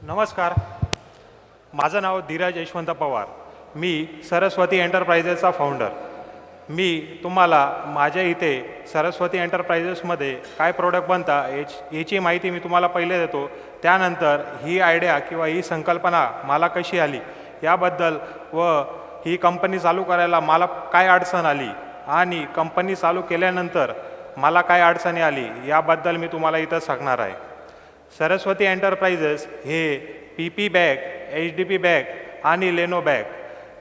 नमस्कार. माझं नाव धीरज यशवंत पवार. मी सरस्वती एंटरप्राइजेसचा फाउंडर. मी तुम्हाला माझ्या इथे सरस्वती एंटरप्राइजेसमध्ये काय प्रोडक्ट बनता याची माहिती मी तुम्हाला पहिले देतो. त्यानंतर ही आयडिया किंवा ही संकल्पना मला कशी आली याबद्दल व ही कंपनी चालू करायला मला काय अडचण आली आणि कंपनी चालू केल्यानंतर मला काय अडचणी आली याबद्दल मी तुम्हाला इथं सांगणार आहे. सरस्वती एंटरप्राइजेस हे PP बॅग, HDP बॅग आणि लेनो बॅग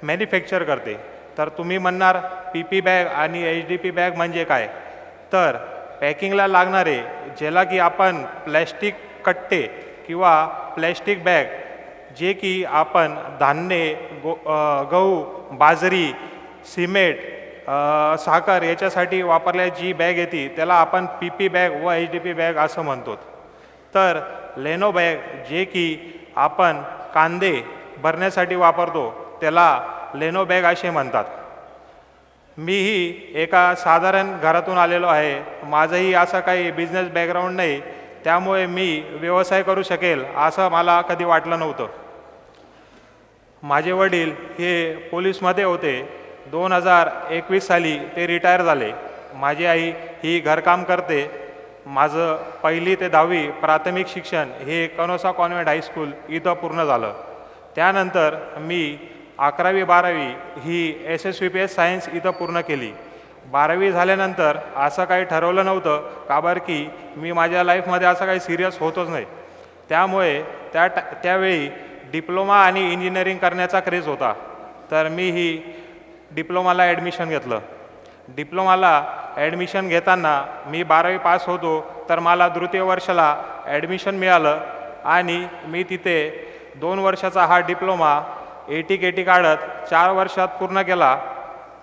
मॅन्युफॅक्चर करते. तर तुम्ही म्हणणार PP बॅग आणि HDP बॅग म्हणजे काय? तर पॅकिंगला लागणारे ज्याला की आपण प्लॅस्टिक कट्टे किंवा प्लॅस्टिक बॅग जे की आपण धान्य, गहू, बाजरी, सिमेंट, साखर याच्यासाठी वापरल्या जी बॅग येते त्याला आपण PP बॅग व HDP बॅग असं म्हणतो. तर लेनो बॅग जे की आपण कांदे भरण्यासाठी वापरतो त्याला लेनो बॅग असे म्हणतात. मीही एका साधारण घरातून आलेलो आहे. माझंही असं काही बिझनेस बॅकग्राऊंड नाही, त्यामुळे मी व्यवसाय करू शकेल असं मला कधी वाटलं नव्हतं. माझे वडील हे पोलीसमध्ये होते. 2021 साली ते रिटायर झाले. माझी आई ही घरकाम करते. माझं 1ली ते 10वी प्राथमिक शिक्षण हे कनोसा कॉन्व्हेंट हायस्कूल इथं पूर्ण झालं. त्यानंतर मी 11वी-12वी ही SSVPS सायन्स इथं पूर्ण केली. 12वी झाल्यानंतर असं काही ठरवलं नव्हतं का बरं की मी माझ्या लाईफमध्ये असं काही सिरियस होतच नाही. त्यामुळे त्यावेळी डिप्लोमा आणि इंजिनिअरिंग करण्याचा क्रेज होता. तर मी ही डिप्लोमाला ॲडमिशन घेतलं. डिप्लोमाला ॲडमिशन घेताना मी 12वी पास होतो तर मला तृतीय वर्षाला ॲडमिशन मिळालं आणि मी तिथे 2 वर्षाचा हा डिप्लोमा AT-KT काढत 4 वर्षात पूर्ण केला.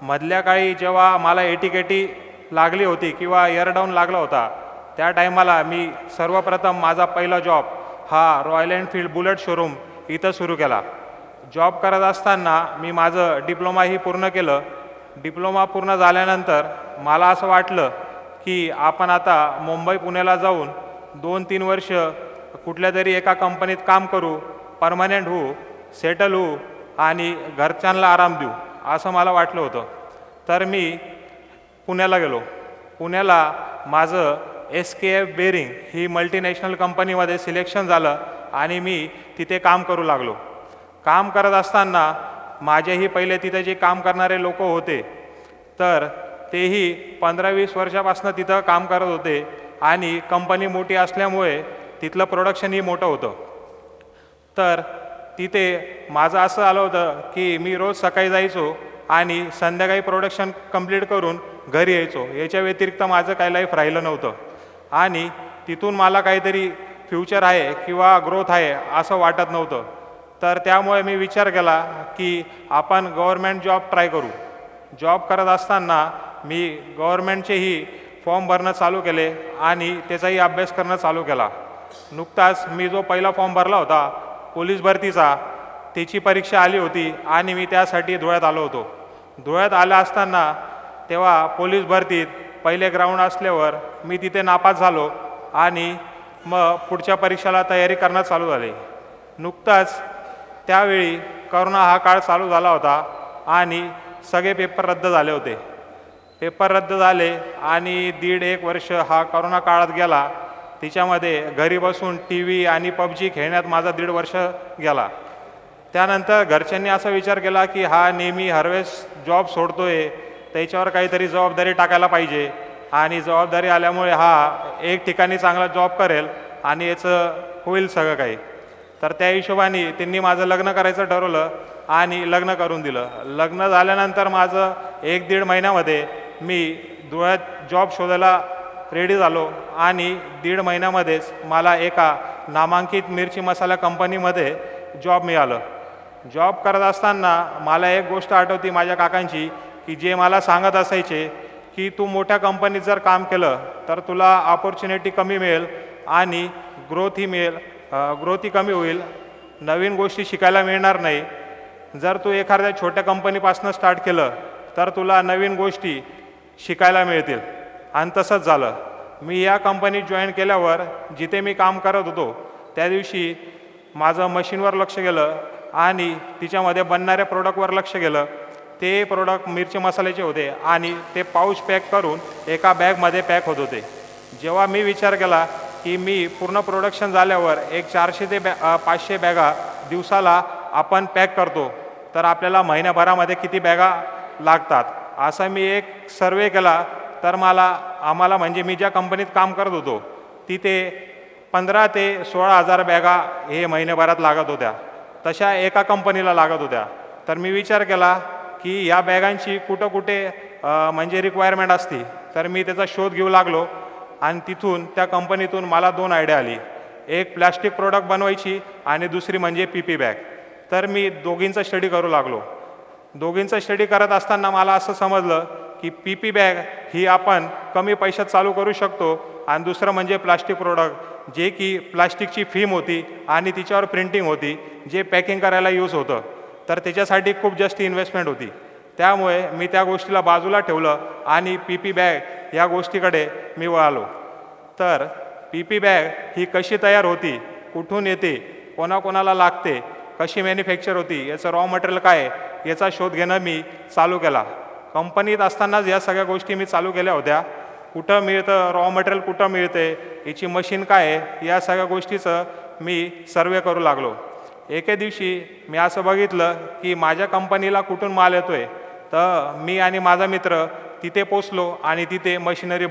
मधल्या काळी जेव्हा मला AT-KT लागली होती किंवा इयर डाऊन लागला होता त्या टायमाला मी सर्वप्रथम माझा पहिला जॉब हा रॉयल एनफील्ड बुलेट शोरूम इथं सुरू केला. जॉब करत असताना मी माझं डिप्लोमाही पूर्ण केलं. डिप्लोमा पूर्ण झाल्यानंतर मला असं वाटलं की आपण आता मुंबई पुण्याला जाऊन 2-3 वर्ष कुठल्या तरी एका कंपनीत काम करू, परमनंट होऊ, सेटल होऊ आणि घरच्यांना आराम देऊ असं मला वाटलं होतं. तर मी पुण्याला गेलो. पुण्याला माझं SKF बेरिंग ही मल्टीनॅशनल कंपनीमध्ये सिलेक्शन झालं आणि मी तिथे काम करू लागलो. काम करत असताना माझेही पहिले तिथे जे काम करणारे लोक होते तर तेही 15-20 वर्षापासून तिथं काम करत होते आणि कंपनी मोठी असल्यामुळे तिथलं प्रोडक्शनही मोठं होतं. तर तिथे माझं असं आलं होतं की मी रोज सकाळी जायचो आणि संध्याकाळी प्रोडक्शन कंप्लीट करून घरी यायचो. याच्या व्यतिरिक्त माझं काही लाईफ राहिलं नव्हतं आणि तिथून मला काहीतरी फ्युचर आहे किंवा ग्रोथ आहे असं वाटत नव्हतं. तर त्यामुळे मी विचार केला की आपण गव्हर्मेंट जॉब ट्राय करू. जॉब करत असताना मी गव्हर्मेंटचेही फॉर्म भरणं चालू केले आणि त्याचाही अभ्यास करणं चालू केला. नुकताच मी जो पहिला फॉर्म भरला होता पोलीस भरतीचा त्याची परीक्षा आली होती आणि मी त्यासाठी धुळ्यात आलो होतो. धुळ्यात आलं असताना तेव्हा पोलीस भरतीत पहिले ग्राउंड असल्यावर मी तिथे नापास झालो आणि मग पुढच्या परीक्षेला तयारी करणं चालू झाली. नुकताच त्यावेळी करोना हा काळ चालू झाला होता आणि सगळे पेपर रद्द झाले होते. पेपर रद्द झाले आणि 1.5-1 वर्ष हा करोना काळात गेला. तिच्यामध्ये घरी बसून TV आणि PUBG खेळण्यात माझा 1.5 वर्ष गेला. त्यानंतर घरच्यांनी असा विचार केला की हा नेहमी हरवेळेस जॉब सोडतोय, त्याच्यावर काहीतरी जबाबदारी टाकायला पाहिजे आणि जबाबदारी आल्यामुळे हा एक ठिकाणी चांगला जॉब करेल आणि याचं होईल सगळं काही. तर त्या हिशोबाने त्यांनी माझं लग्न करायचं ठरवलं आणि लग्न करून दिलं. लग्न झाल्यानंतर माझं 1-1.5 महिन्यामध्ये मी धुळ्यात जॉब शोधायला रेडी झालो आणि 1.5 महिन्यामध्येच मला एका नामांकित मिरची मसाला कंपनीमध्ये जॉब मिळालं. जॉब करत असताना मला एक गोष्ट आठवती माझ्या काकांची की जे मला सांगत असायचे की तू मोठ्या कंपनीत जर काम केलं तर तुला ऑपॉर्च्युनिटी कमी मिळेल आणि ग्रोथही कमी होईल, नवीन गोष्टी शिकायला मिळणार नाही. जर तू एखाद्या छोट्या कंपनीपासून स्टार्ट केलं तर तुला नवीन गोष्टी शिकायला मिळतील. आणि तसंच झालं. मी या कंपनीत जॉईन केल्यावर जिथे मी काम करत होतो त्या दिवशी माझं मशीनवर लक्ष गेलं आणि तिच्यामध्ये बनणाऱ्या प्रोडक्टवर लक्ष गेलं. ते प्रोडक्ट मिरची मसाल्याचे होते आणि ते पाऊच पॅक करून एका बॅगमध्ये पॅक होत होते. जेव्हा मी विचार केला की मी पूर्ण प्रोडक्शन झाल्यावर एक 400 ते 500 बॅगा दिवसाला आपण पॅक करतो, तर आपल्याला महिन्याभरामध्ये किती बॅगा लागतात. असा मी एक सर्वे केला. तर आम्हाला म्हणजे मी ज्या कंपनीत काम करत होतो तिथे 15 ते 16,000 बॅगा हे महिन्याभरात लागत होत्या. तशा एका कंपनीला लागत होत्या. तर मी विचार केला की या बॅगांची कुठे म्हणजे रिक्वायरमेंट असती. तर मी त्याचा शोध घेऊ लागलो आणि तिथून त्या कंपनीतून मला 2 आयडिया आली. एक प्लॅस्टिक प्रोडक्ट बनवायची आणि दुसरी म्हणजे PP बॅग. तर मी दोघींचा स्टडी करू लागलो. दोघींचा स्टडी करत असताना मला असं समजलं की PP बॅग ही आपण कमी पैशात चालू करू शकतो आणि दुसरं म्हणजे प्लास्टिक प्रोडक्ट जे की प्लास्टिकची फिल्म होती आणि तिच्यावर प्रिंटिंग होती जे पॅकिंग करायला यूज होतं. तर त्याच्यासाठी खूप जास्त इन्व्हेस्टमेंट होती. त्यामुळे मी त्या गोष्टीला बाजूला ठेवलं आणि PP बॅग या गोष्टीकडे मी वळालो. तर PP बॅग ही कशी तयार होती, कुठून येते, कोणाकोणाला लागते, कशी मॅन्युफॅक्चर होती, याचं रॉ मटेरियल काय आहे याचा शोध घेणं मी चालू केला. कंपनीत असतानाच या सगळ्या गोष्टी मी चालू केल्या होत्या. कुठं मिळतं रॉ मटेरियल, कुठं मिळते, याची मशीन काय आहे, या सगळ्या गोष्टीचं मी सर्वे करू लागलो. एके दिवशी मी असं बघितलं की माझ्या कंपनीला कुठून माल येतो आहे. तर मी आणि माझा मित्र तिथे पोचलो आणि तिथे मशिनरी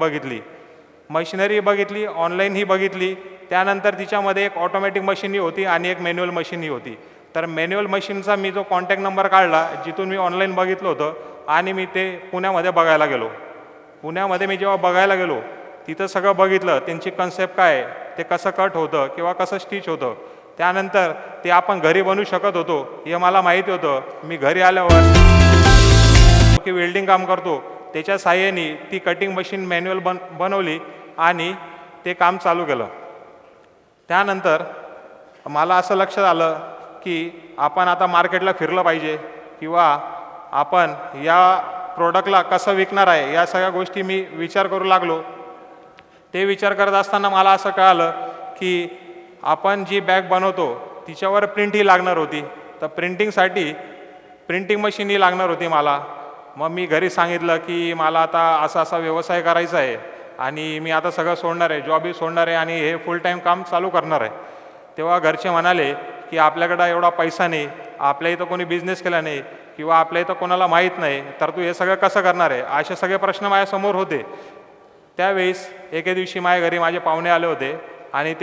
बघितली, ऑनलाईनही बघितली. त्यानंतर तिच्यामध्ये एक ऑटोमॅटिक मशीनही होती आणि एक मॅन्युअल मशीनही होती. तर मॅन्युअल मशीनचा मी जो कॉन्टॅक्ट नंबर काढला जिथून मी ऑनलाईन बघितलं होतं आणि मी ते पुण्यामध्ये बघायला गेलो. पुण्यामध्ये मी जेव्हा बघायला गेलो तिथं सगळं बघितलं, त्यांची कन्सेप्ट काय आहे, ते कसं कट होतं किंवा कसं स्टिच होतं. त्यानंतर ते आपण घरी बनवू शकत होतो हे मला माहिती होतं. मी घरी आल्यावर की वेल्डिंग काम करतो त्याच्या साहाय्याने ती कटिंग मशीन मॅन्युअल बनवली आणि ते काम चालू केलं. त्यानंतर मला असं लक्षात आलं की आपण आता मार्केटला फिरलं पाहिजे किंवा आपण या प्रोडक्टला कसं विकणार आहे या सगळ्या गोष्टी मी विचार करू लागलो. ते विचार करत असताना मला असं कळालं की आपण जी बॅग बनवतो तिच्यावर प्रिंटही लागणार होती. तर प्रिंटिंगसाठी प्रिंटिंग मशीनही लागणार होती मला. मग मी घरी सांगितलं की मला आता असा व्यवसाय करायचा आहे आणि मी आता सगळं सोडणार आहे, जॉबही सोडणार आहे आणि हे फुल टाईम काम चालू करणार आहे. तेव्हा घरचे म्हणाले की आपल्याकडं एवढा पैसा नाही, आपल्या इथं कोणी बिझनेस केला नाही किंवा आपल्या इथं कोणाला माहीत नाही, तर तू हे सगळं कसं करणार आहे, असे सगळे प्रश्न माझ्यासमोर होते. त्यावेळेस एके दिवशी माझ्या घरी माझे पाहुणे आले होते आणि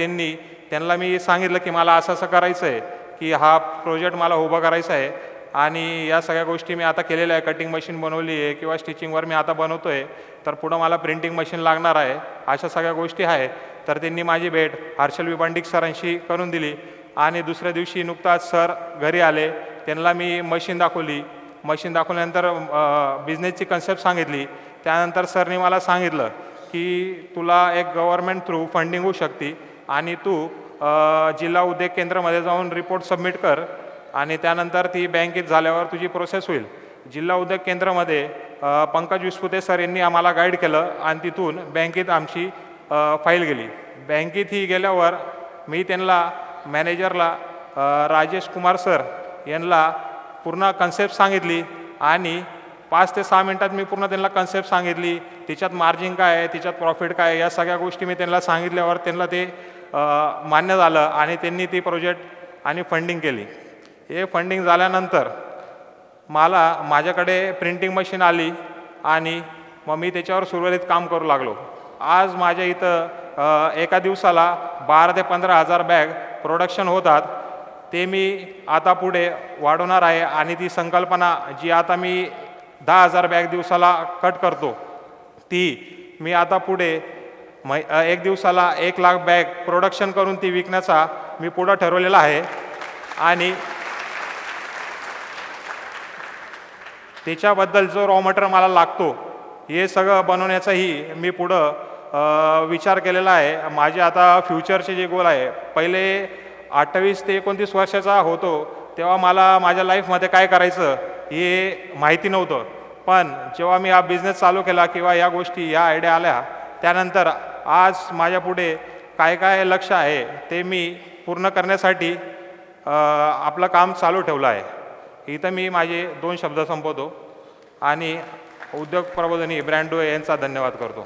त्यांना मी सांगितलं की मला असं करायचं आहे की हा प्रोजेक्ट मला उभा करायचा आहे आणि या सगळ्या गोष्टी मी आता केलेल्या आहे. कटिंग मशीन बनवली आहे किंवा स्टिचिंगवर मी आता बनवतो आहे, तर पुढं मला प्रिंटिंग मशीन लागणार आहे, अशा सगळ्या गोष्टी आहे. तर त्यांनी माझी भेट हर्षल विभांडिक सरांशी करून दिली आणि दुसऱ्या दिवशी नुकताच सर घरी आले. त्यांना मी मशीन दाखवल्यानंतर बिझनेसची कन्सेप्ट सांगितली. त्यानंतर सरने मला सांगितलं की तुला एक गव्हर्नमेंट थ्रू फंडिंग होऊ शकते आणि तू जिल्हा उद्योग केंद्रामध्ये जाऊन रिपोर्ट सबमिट कर आणि त्यानंतर ती बँकेत झाल्यावर तुझी प्रोसेस होईल. जिल्हा उद्योग केंद्रामध्ये पंकज विस्पुते सर यांनी आम्हाला गाईड केलं आणि तिथून बँकेत आमची फाईल गेली. बँकेत ही गेल्यावर मी त्यांना मॅनेजरला राजेश कुमार सर यांना पूर्ण कन्सेप्ट सांगितली आणि 5 ते 6 मिनटात मी पूर्ण त्यांना कन्सेप्ट सांगितली. त्याच्यात मार्जिन काय आहे, त्याच्यात प्रॉफिट काय आहे, या सगळ्या गोष्टी मी त्यांना सांगितल्यावर त्यांना ते मान्य झालं आणि त्यांनी ती प्रोजेक्ट आणि फंडिंग केली. हे फंडिंग झाल्यानंतर माझ्याकडे प्रिंटिंग मशीन आली आणि मग मी त्याच्यावर सुरळीत काम करू लागलो. आज माझ्या इथं एका दिवसाला 12 ते 15,000 बॅग प्रोडक्शन होतात. ते मी आता पुढे वाढवणार आहे आणि ती संकल्पना जी आता मी 10,000 बॅग दिवसाला कट करतो ती मी आता पुढे एक दिवसाला 1 लाख बॅग प्रोडक्शन करून ती विकण्याचा मी पुढं ठरवलेला आहे आणि त्याच्याबद्दल जो रॉ मटेरियल मला लागतो हे सगळं बनवण्याचाही मी पुढं विचार केलेला आहे. माझे आता फ्युचरचे जे गोल आहे, पहिले 28 ते 29 वर्षाचा होतो तेव्हा मला माझ्या लाईफमध्ये काय करायचं हे माहिती नव्हतं. पण जेव्हा मी हा बिझनेस चालू केला किंवा या गोष्टी या आयडिया आल्या त्यानंतर आज माझ्यापुढे काय लक्ष आहे ते मी पूर्ण करण्यासाठी आपलं काम चालू ठेवलं आहे। इथं मी माझे 2 शब्द संपवतो आणि उद्योग प्रबोधिनी ब्रँडो यांचा धन्यवाद करतो।